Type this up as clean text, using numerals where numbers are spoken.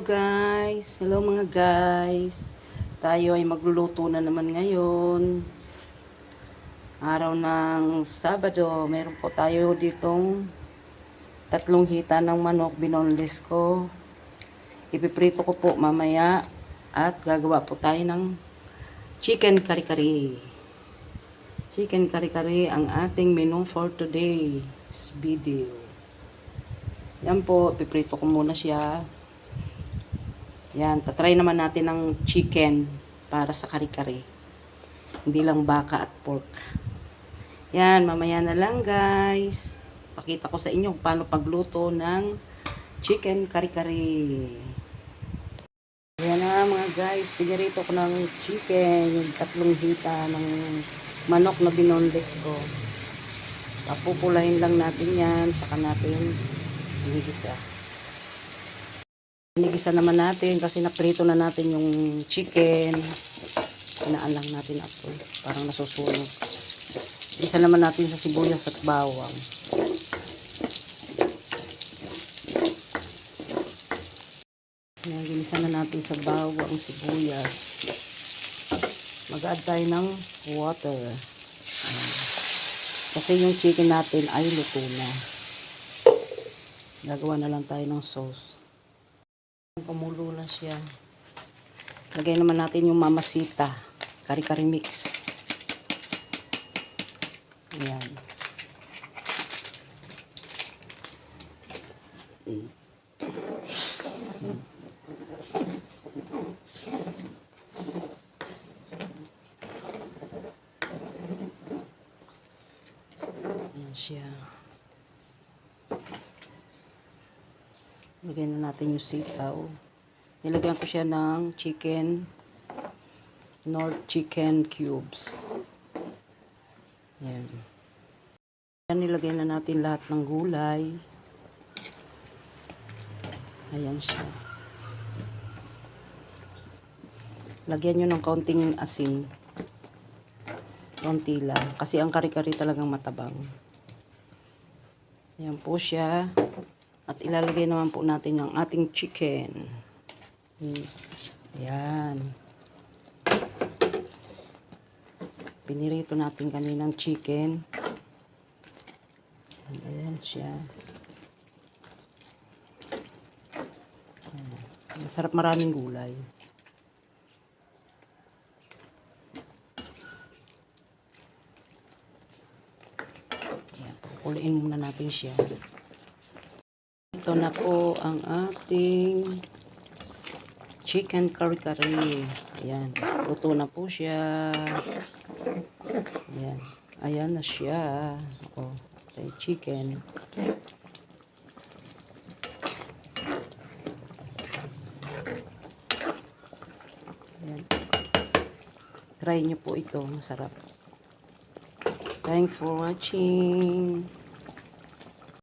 guys. Hello mga guys. Tayo ay magluluto na naman ngayon. Araw ng Sabado. Meron po tayo ditong 3 hita ng manok. Binoneless ko. Ipiprito ko po mamaya. At gagawa po tayo ng chicken kare-kare. Chicken kare-kare ang ating menu for today's video. Yan po. Ipiprito ko muna siya. Yan, tatry naman natin ng chicken para sa kare-kare. Hindi lang baka at pork. Yan, mamaya na lang guys. Pakita ko sa inyo kung paano pagluto ng chicken kare-kare. Yan na mga guys, pinirito ko ng chicken, yung 3 hita ng manok na binoneless ko. Papupulahin lang natin yan, tsaka natin hinigisa. Hinigisa naman natin kasi naprito na natin yung chicken. Hinaan lang natin ako. Parang nasusunog. Isa naman natin sa sibuyas at bawang. Ginisa na natin sa bawang, sibuyas. Mag-add tayo ng water. Kasi yung chicken natin ay luto na. Gagawa na lang tayo ng sauce. Kumulo na siya. Lagay naman natin yung mamasita. Kare-kare mix. Ayan. Ayan siya. Lagyan na natin yung sitaw. Nilagyan ko siya ng North chicken cubes. Yan. Yan, nilagyan na natin lahat ng gulay. Ayan siya. Lagyan nyo ng kaunting asin. Kaunti lang. Kasi ang kare-kare talagang matabang. Ayan po siya. At ilalagay naman po natin yung ating chicken. Ayan. Pinirito natin kaninang chicken. Ayan siya. Ayan. Masarap, maraming gulay. Ayan. Kuliin muna natin siya. Ito na po ang ating chicken kare-kare. Ayan. Luto na po siya. Ayan. Ayan na siya. O, okay, chicken. Ayan. Try nyo po ito. Masarap. Thanks for watching.